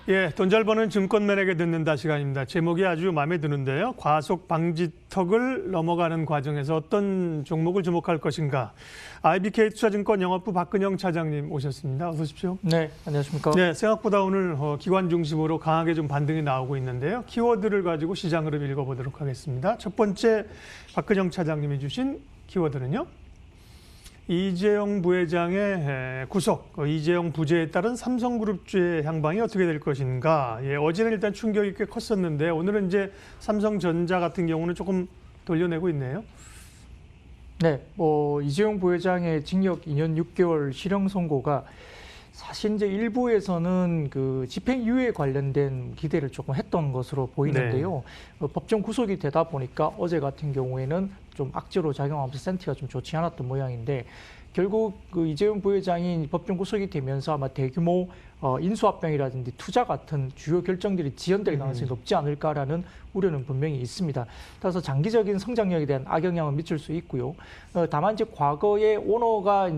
예, 돈 잘 버는 증권맨에게 듣는다 시간입니다. 제목이 아주 마음에 드는데요. 과속 방지턱을 넘어가는 과정에서 어떤 종목을 주목할 것인가. IBK 투자증권 영업부 박근영 차장님 오셨습니다. 어서 오십시오. 네, 안녕하십니까. 네, 생각보다 오늘 기관 중심으로 강하게 좀 반등이 나오고 있는데요. 키워드를 가지고 시장 흐름 읽어보도록 하겠습니다. 첫 번째 박근영 차장님이 주신 키워드는요. 이재용 부회장의 구속, 이재용 부재에 따른 삼성그룹주의 향방이 어떻게 될 것인가. 예, 어제는 일단 충격이 꽤 컸었는데 오늘은 이제 삼성전자 같은 경우는 조금 돌려내고 있네요. 네, 이재용 부회장의 징역 2년 6개월 실형 선고가 사실 이제 일부에서는 그 집행유예에 관련된 기대를 조금 했던 것으로 보이는데요. 네. 법정 구속이 되다 보니까 어제 같은 경우에는 좀 악재로 작용하면서 센티가 좀 좋지 않았던 모양인데 결국 그 이재용 부회장이 법정 구속이 되면서 아마 대규모 인수합병이라든지 투자 같은 주요 결정들이 지연될 가능성이 높지 않을까라는 우려는 분명히 있습니다. 따라서 장기적인 성장력에 대한 악영향을 미칠 수 있고요. 다만 이제 과거에 오너가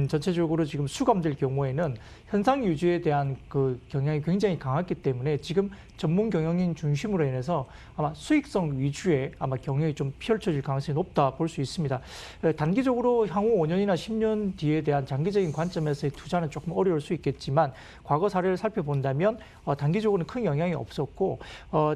전체적으로 지금 수감될 경우에는 현상 유지에 대한 그 경향이 굉장히 강했기 때문에 지금 전문 경영인 중심으로 인해서 아마 수익성 위주의 아마 경영이 좀 펼쳐질 가능성이 높다 볼 수 있습니다. 단기적으로 향후 5년이나 10년 뒤에 대한 장기적인 관점에서의 투자는 조금 어려울 수 있겠지만 과거 사례를 살펴본다면 단기적으로는 큰 영향이 없었고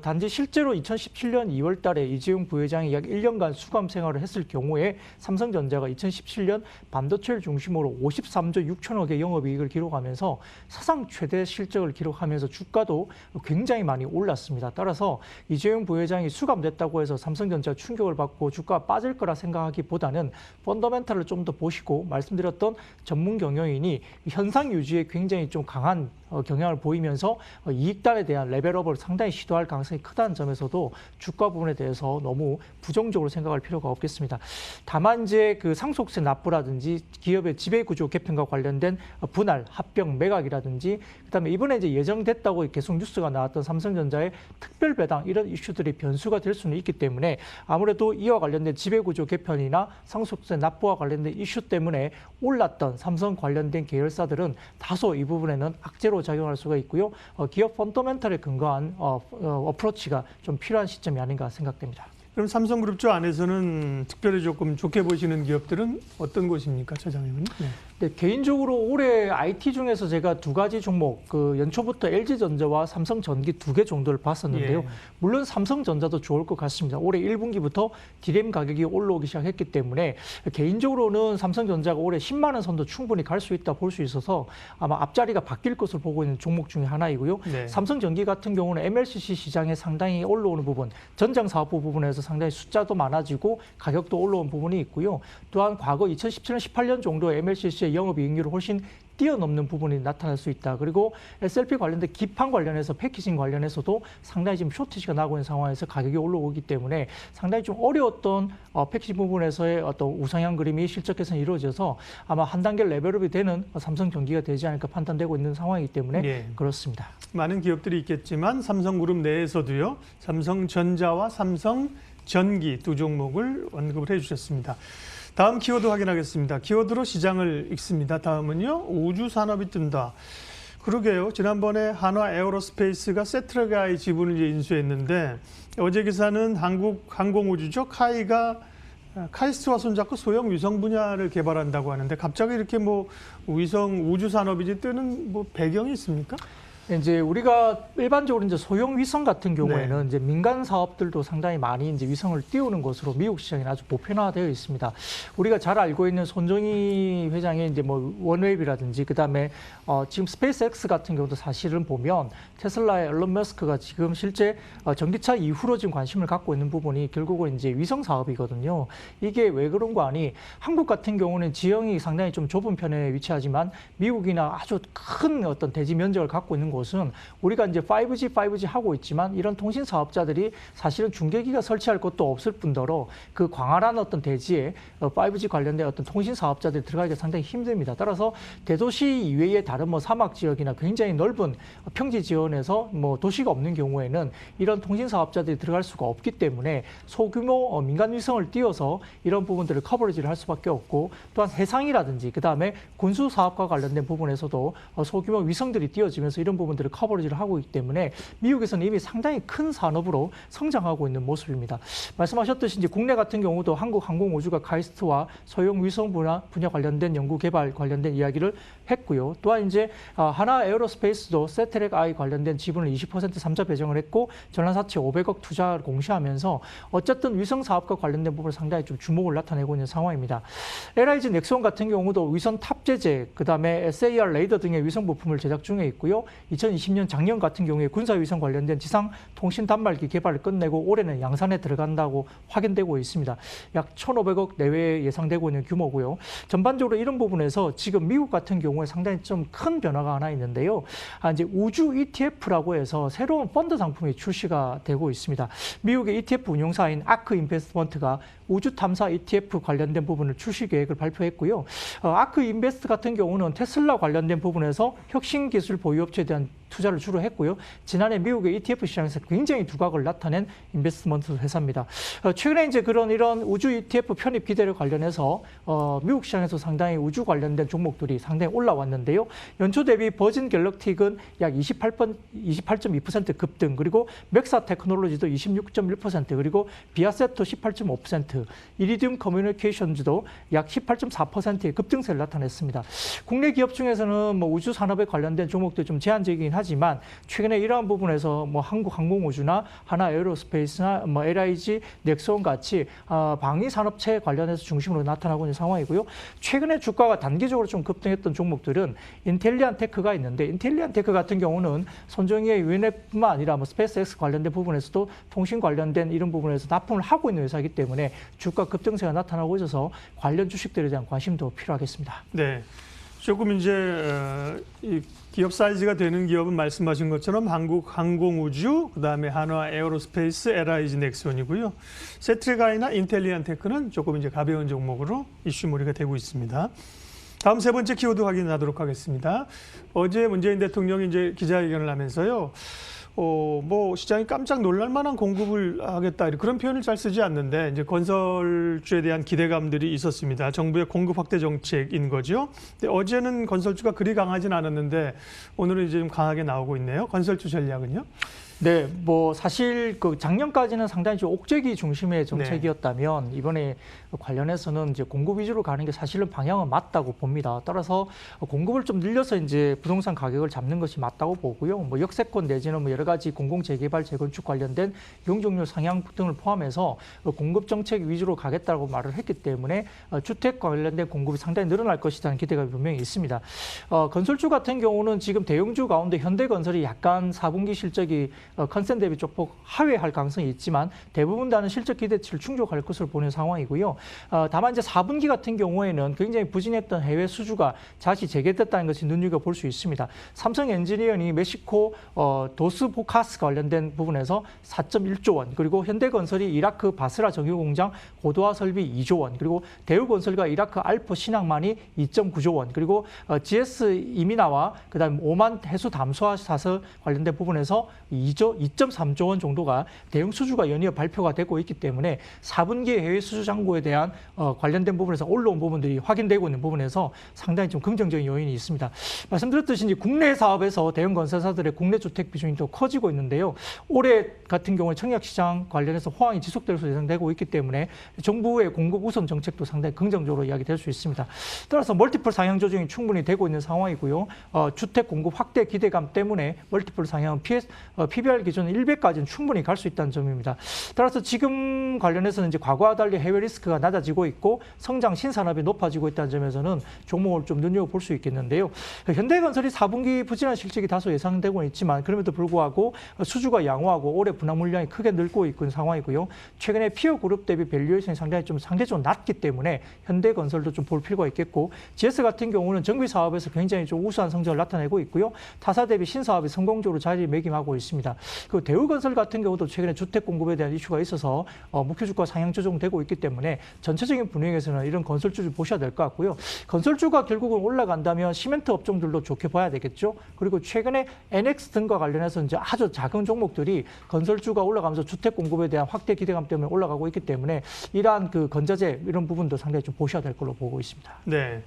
단지 실제로 2017년 2월 달에 이재용 부회장이 약 1년간 수감 생활을 했을 경우에 삼성전자가 2017년 반도체를 중심으로 53조 6천억의 영업이익을 기록하면서 사상 최대 실적을 기록하면서 주가도 굉장히 많이 올랐습니다. 따라서 이재용 부회장이 수감됐다고 해서 삼성전자 충격을 받고 주가가 빠질 거라 생각하기보다는 펀더멘탈을 좀 더 보시고 말씀드렸던 전문 경영인이 현상 유지에 굉장히 좀 강한 경향을 보이면서 이익단에 대한 레벨업을 상당히 시도할 가능성이 크다는 점에서도 주가 부분에 대해서 너무 부정적으로 생각할 필요가 없겠습니다. 다만 이제 그 상속세 납부라든지 기업의 지배구조 개편과 관련된 분할, 합병, 매각이라든지 그다음에 이번에 이제 예정됐다고 계속 뉴스가 나왔던 삼성전자의 특별 배당 이런 이슈들이 변수가 될 수는 있기 때문에 아무래도 이와 관련된 지배구조 개편이나 상속세 납부와 관련된 이슈 때문에 올랐던 삼성 관련된 계열사들은 다소 이 부분에는 악재로 작용할 수가 있고요. 기업 펀더멘털에 근거한 어프로치가 좀 필요한 시점이 아닌가 생각됩니다. 그럼 삼성그룹주 안에서는 특별히 조금 좋게 보시는 기업들은 어떤 곳입니까, 차장님은? 네. 네, 개인적으로 올해 IT 중에서 제가 두 가지 종목, 그 연초부터 LG전자와 삼성전기 2개 정도를 봤었는데요. 예. 물론 삼성전자도 좋을 것 같습니다. 올해 1분기부터 디램 가격이 올라오기 시작했기 때문에 개인적으로는 삼성전자가 올해 10만 원 선도 충분히 갈 수 있다 볼 수 있어서 아마 앞자리가 바뀔 것을 보고 있는 종목 중에 하나이고요. 네. 삼성전기 같은 경우는 MLCC 시장에 상당히 올라오는 부분, 전장사업부 부분에서 상당히 숫자도 많아지고 가격도 올라온 부분이 있고요. 또한 과거 2017년, 18년 정도 MLCC의 영업이익률을 훨씬 뛰어넘는 부분이 나타날 수 있다. 그리고 SLP 관련된 기판 관련해서 패키징 관련해서도 상당히 지금 쇼티지가 나고 있는 상황에서 가격이 올라오기 때문에 상당히 좀 어려웠던 패키징 부분에서의 어떤 우상향 그림이 실적 개선이 이루어져서 아마 한 단계 레벨업이 되는 삼성전기가 되지 않을까 판단되고 있는 상황이기 때문에 예. 그렇습니다. 많은 기업들이 있겠지만 삼성그룹 내에서도요. 삼성전자와 삼성전기 두 종목을 언급을 해주셨습니다. 다음 키워드 확인하겠습니다. 키워드로 시장을 읽습니다. 다음은요. 우주산업이 뜬다. 그러게요. 지난번에 한화 에어로스페이스가 세트라가의 지분을 이제 인수했는데 어제 기사는 한국 항공우주죠. 카이스트와 손잡고 소형 위성 분야를 개발한다고 하는데 갑자기 이렇게 뭐 위성 우주산업이 이제 뜨는 뭐 배경이 있습니까? 이제 우리가 일반적으로 이제 소형 위성 같은 경우에는 네. 이제 민간 사업들도 상당히 많이 이제 위성을 띄우는 것으로 미국 시장에 아주 보편화되어 있습니다. 우리가 잘 알고 있는 손정희 회장의 이제 뭐 원웨이브라든지 그다음에 지금 스페이스X 같은 경우도 사실은 보면 테슬라의 일론 머스크가 지금 실제 전기차 이후로 지금 관심을 갖고 있는 부분이 결국은 이제 위성 사업이거든요. 이게 왜 그런 거 아니? 한국 같은 경우는 지형이 상당히 좀 좁은 편에 위치하지만 미국이나 아주 큰 어떤 대지 면적을 갖고 있는 곳은 우리가 이제 5G 하고 있지만 이런 통신 사업자들이 사실은 중계기가 설치할 것도 없을 뿐더러 그 광활한 어떤 대지에 5G 관련된 어떤 통신 사업자들이 들어가기가 상당히 힘듭니다. 따라서 대도시 이외의 다른 뭐 사막 지역이나 굉장히 넓은 평지 지원에서 뭐 도시가 없는 경우에는 이런 통신 사업자들이 들어갈 수가 없기 때문에 소규모 민간 위성을 띄워서 이런 부분들을 커버리지를 할 수밖에 없고 또한 해상이라든지 그다음에 군수 사업과 관련된 부분에서도 소규모 위성들이 띄워지면서 이런 부분들을 커버리지를 하고 있기 때문에 미국에서는 이미 상당히 큰 산업으로 성장하고 있는 모습입니다. 말씀하셨듯이 이제 국내 같은 경우도 한국항공우주가 카이스트와 소형 위성 분야 관련된 연구 개발 관련된 이야기를 했고요. 또한 이제 하나 에어로스페이스도 세트랙 I 관련된 지분을 20% 3자 배정을 했고 전환사채 500억 투자를 공시하면서 어쨌든 위성 사업과 관련된 부분을 상당히 좀 주목을 나타내고 있는 상황입니다. LIG 넥스원 같은 경우도 위성 탑재재, 그다음에 SAR 레이더 등의 위성 부품을 제작 중에 있고요. 2020년 작년 같은 경우에 군사위성 관련된 지상 통신 단말기 개발을 끝내고 올해는 양산에 들어간다고 확인되고 있습니다. 약 1,500억 내외에 예상되고 있는 규모고요. 전반적으로 이런 부분에서 지금 미국 같은 경우에 상당히 좀 큰 변화가 하나 있는데요. 이제 우주 ETF라고 해서 새로운 펀드 상품이 출시가 되고 있습니다. 미국의 ETF 운용사인 아크 인베스트먼트가 우주 탐사 ETF 관련된 부분을 출시 계획을 발표했고요. 아크 인베스트 같은 경우는 테슬라 관련된 부분에서 혁신 기술 보유 업체에 대한 투자를 주로 했고요. 지난해 미국의 ETF 시장에서 굉장히 두각을 나타낸 인베스트먼트 회사입니다. 최근에 이제 이런 우주 ETF 편입 기대를 관련해서 미국 시장에서 상당히 우주 관련된 종목들이 상당히 올라왔는데요. 연초 대비 버진 갤럭틱은 약 28.2% 급등, 그리고 맥사 테크놀로지도 26.1%, 그리고 비아세토 18.5%, 이리디움 커뮤니케이션즈도 약 18.4%의 급등세를 나타냈습니다. 국내 기업 중에서는 뭐 우주 산업에 관련된 종목들이 좀 제한적이긴 하지만 최근에 이러한 부분에서 뭐 한국항공우주나 하나 에어로스페이스나 뭐 LIG 넥스원 같이 방위 산업체 관련해서 중심으로 나타나고 있는 상황이고요. 최근에 주가가 단기적으로 좀 급등했던 종목들은 인텔리안 테크가 있는데, 인텔리안 테크 같은 경우는 손정희의 UNF뿐만 아니라 뭐 스페이스X 관련된 부분에서도 통신 관련된 이런 부분에서 납품을 하고 있는 회사이기 때문에 주가 급등세가 나타나고 있어서 관련 주식들에 대한 관심도 필요하겠습니다. 네. 조금 이제 이 기업 사이즈가 되는 기업은 말씀하신 것처럼 한국항공우주, 그다음에 한화 에어로스페이스, LIG 넥스원이고요. 세트랙아이나 인텔리안 테크는 조금 이제 가벼운 종목으로 이슈몰이가 되고 있습니다. 다음 세 번째 키워드 확인하도록 하겠습니다. 어제 문재인 대통령이 이제 기자회견을 하면서요. 뭐 시장이 깜짝 놀랄 만한 공급을 하겠다, 그런 표현을 잘 쓰지 않는데 이제 건설주에 대한 기대감들이 있었습니다. 정부의 공급 확대 정책인 거죠. 근데 어제는 건설주가 그리 강하진 않았는데 오늘은 이제 좀 강하게 나오고 있네요. 건설주 전략은요? 네, 뭐 사실 그 작년까지는 상당히 좀 옥죄기 중심의 정책이었다면 이번에 관련해서는 이제 공급 위주로 가는 게 사실은 방향은 맞다고 봅니다. 따라서 공급을 좀 늘려서 이제 부동산 가격을 잡는 것이 맞다고 보고요. 뭐 역세권 내지는 뭐 여러 가지 공공 재개발 재건축 관련된 용적률 상향 등을 포함해서 공급 정책 위주로 가겠다고 말을 했기 때문에 주택 관련된 공급이 상당히 늘어날 것이라는 기대가 분명히 있습니다. 건설주 같은 경우는 지금 대형주 가운데 현대건설이 약간 4분기 실적이 컨센 대비 조금 하회할 가능성이 있지만 대부분 다는 실적 기대치를 충족할 것으로 보는 상황이고요. 다만 이제 4분기 같은 경우에는 굉장히 부진했던 해외 수주가 다시 재개됐다는 것이 눈여겨볼 수 있습니다. 삼성 엔지니어링이 멕시코 도스보카스 관련된 부분에서 4.1조 원, 그리고 현대건설이 이라크 바스라 정유공장 고도화 설비 2조 원, 그리고 대우건설과 이라크 알포 신항만이 2.9조 원, 그리고 GS 이미나와 그다음 오만 해수 담수화 사설 관련된 부분에서 2.3조 원 정도가 대형 수주가 연이어 발표가 되고 있기 때문에 4분기 해외 수주 잔고에 대한 관련된 부분에서 올라온 부분들이 확인되고 있는 부분에서 상당히 좀 긍정적인 요인이 있습니다. 말씀드렸듯이 이제 국내 사업에서 대형 건설사들의 국내 주택 비중이 더 커지고 있는데요. 올해 같은 경우에 청약시장 관련해서 호황이 지속될 수 예상되고 있기 때문에 정부의 공급 우선 정책도 상당히 긍정적으로 이야기될 수 있습니다. 따라서 멀티플 상향 조정이 충분히 되고 있는 상황이고요. 주택 공급 확대 기대감 때문에 멀티플 상향은 PBR 기준 100까지는 충분히 갈 수 있다는 점입니다. 따라서 지금 관련해서는 이제 과거와 달리 해외 리스크가 낮아지고 있고 성장 신산업이 높아지고 있다는 점에서는 종목을 좀 눈여겨볼 수 있겠는데요. 현대건설이 4분기 부진한 실적이 다소 예상되고 있지만 그럼에도 불구하고 수주가 양호하고 올해 분할 물량이 크게 늘고 있는 상황이고요. 최근에 피어 그룹 대비 밸류에이션이 상대적으로 낮기 때문에 현대건설도 좀 볼 필요가 있겠고, GS 같은 경우는 정비 사업에서 굉장히 좀 우수한 성적을 나타내고 있고요. 타사 대비 신사업이 성공적으로 자리매김하고 있습니다. 그 대우건설 같은 경우도 최근에 주택 공급에 대한 이슈가 있어서 목표 주가 상향 조정되고 있기 때문에 전체적인 분위기에서는 이런 건설주를 보셔야 될 것 같고요. 건설주가 결국은 올라간다면 시멘트 업종들도 좋게 봐야 되겠죠. 그리고 최근에 NX 등과 관련해서 이제 아주 작은 종목들이 건설주가 올라가면서 주택 공급에 대한 확대 기대감 때문에 올라가고 있기 때문에 이러한 그 건자재 이런 부분도 상당히 좀 보셔야 될 걸로 보고 있습니다. 네.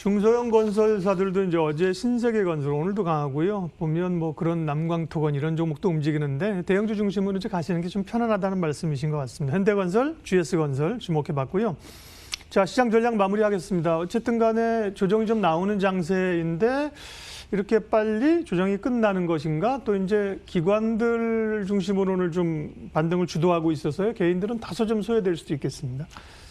중소형 건설사들도 이제 어제 신세계건설 오늘도 강하고요. 보면 뭐 그런 남광토건 이런 종목도 움직이는데 대형주 중심으로 이제 가시는 게 좀 편안하다는 말씀이신 것 같습니다. 현대건설, GS건설 주목해봤고요. 자, 시장 전략 마무리하겠습니다. 어쨌든 간에 조정이 좀 나오는 장세인데 이렇게 빨리 조정이 끝나는 것인가? 또 이제 기관들 중심으로 오늘 좀 반등을 주도하고 있어서요. 개인들은 다소 좀 소외될 수도 있겠습니다.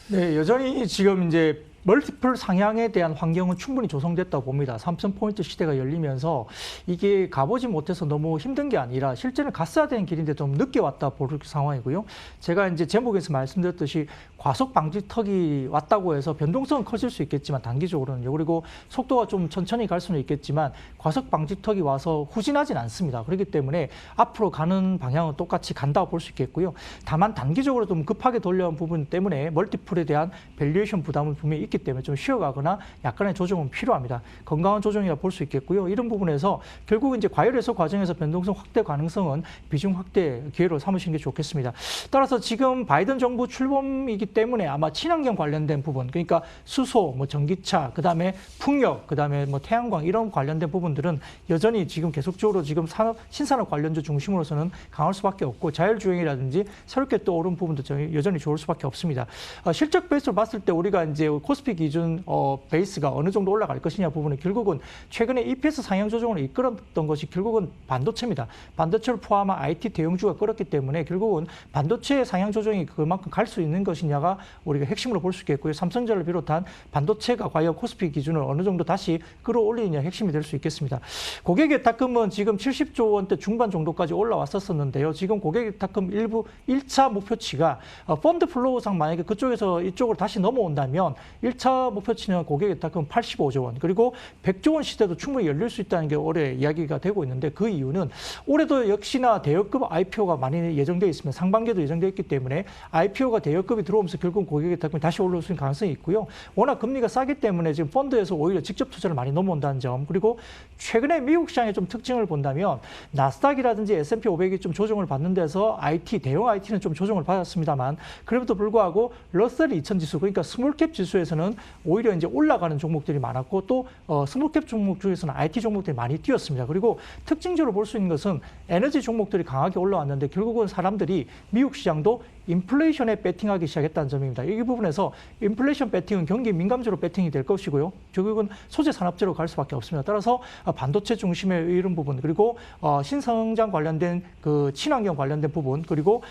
네, 여전히 지금 이제 멀티플 상향에 대한 환경은 충분히 조성됐다고 봅니다. 3,000포인트 시대가 열리면서 이게 가보지 못해서 너무 힘든 게 아니라 실제는 갔어야 되는 길인데 좀 늦게 왔다 볼 상황이고요. 제가 이제 제목에서 말씀드렸듯이 과속 방지턱이 왔다고 해서 변동성은 커질 수 있겠지만 단기적으로는요. 그리고 속도가 좀 천천히 갈 수는 있겠지만 과속 방지턱이 와서 후진하진 않습니다. 그렇기 때문에 앞으로 가는 방향은 똑같이 간다고 볼 수 있겠고요. 다만 단기적으로 좀 급하게 돌려온 부분 때문에 멀티플에 대한 밸류에이션 부담은 분명히 있기 때문에 좀 쉬어가거나 약간의 조정은 필요합니다. 건강한 조정이라 볼 수 있겠고요. 이런 부분에서 결국 이제 과열 해소 과정에서 변동성 확대 가능성은 비중 확대 기회로 삼으시는 게 좋겠습니다. 따라서 지금 바이든 정부 출범이기 때문에 아마 친환경 관련된 부분, 그러니까 수소, 뭐 전기차, 그다음에 풍력, 그다음에 뭐 태양광 이런 관련된 부분들은 여전히 지금 계속적으로 지금 신산업 관련주 중심으로서는 강할 수밖에 없고 자율주행이라든지 새롭게 또 오른 부분도 여전히 좋을 수밖에 없습니다. 실적 베이스로 봤을 때 우리가 이제 코스피 기준 베이스가 어느 정도 올라갈 것이냐 부분은 결국은 최근에 EPS 상향 조정을 이끌었던 것이 결국은 반도체입니다. 반도체를 포함한 IT 대형주가 끌었기 때문에 결국은 반도체 상향 조정이 그만큼 갈 수 있는 것이냐가 우리가 핵심으로 볼 수 있겠고요. 삼성전자를 비롯한 반도체가 과연 코스피 기준을 어느 정도 다시 끌어올리느냐 핵심이 될 수 있겠습니다. 고객예탁금은 지금 70조 원대 중반 정도까지 올라왔었는데요. 지금 고객예탁금 일부 1차 목표치가 펀드 플로우상 만약에 그쪽에서 이쪽으로 다시 넘어온다면 1차 목표치는 고객예탁금 85조 원, 그리고 100조 원 시대도 충분히 열릴 수 있다는 게 올해 이야기가 되고 있는데 그 이유는 올해도 역시나 대여급 IPO가 많이 예정되어 있습니다. 상반기에도 예정되어 있기 때문에 IPO가 대여급이 들어오면서 결국 고객예탁금이 다시 올라올 수 있는 가능성이 있고요. 워낙 금리가 싸기 때문에 지금 펀드에서 오히려 직접 투자를 많이 넘어온다는 점, 그리고 최근에 미국 시장의 좀 특징을 본다면 나스닥이라든지 S&P 500이 좀 조정을 받는 데서 대형 IT는 좀 조정을 받았습니다만 그럼에도 불구하고 러셀 2000 지수, 그러니까 스몰캡 지수에서는 오히려 이제 올라가는 종목들이 많았고 또 스몰캡 종목 중에서는 IT 종목들이 많이 뛰었습니다. 그리고 특징적으로 볼 수 있는 것은 에너지 종목들이 강하게 올라왔는데 결국은 사람들이 미국 시장도 인플레이션에 배팅하기 시작했다는 점입니다. 이 부분에서 인플레이션 배팅은 경기 민감주로 배팅이 될 것이고요. 결국은 소재 산업재로 갈 수밖에 없습니다. 따라서 반도체 중심의 이런 부분, 그리고 신성장 관련된 그 친환경 관련된 부분, 그리고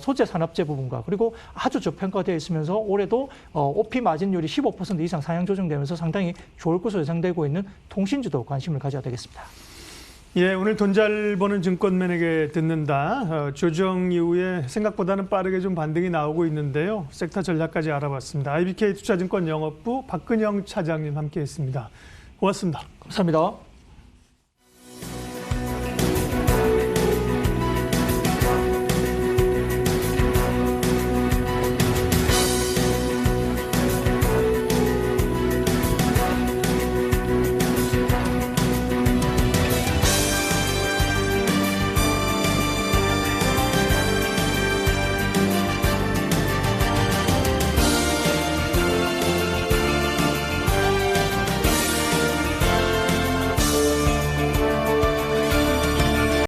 소재 산업재 부분과 그리고 아주 저평가되어 있으면서 올해도 OP 마진율이 15% 이상 상향 조정되면서 상당히 좋을 것으로 예상되고 있는 통신주도 관심을 가져야 되겠습니다. 예, 오늘 돈 잘 버는 증권맨에게 듣는다. 조정 이후에 생각보다는 빠르게 좀 반등이 나오고 있는데요. 섹터 전략까지 알아봤습니다. IBK 투자증권 영업부 박근영 차장님 함께했습니다. 고맙습니다. 감사합니다.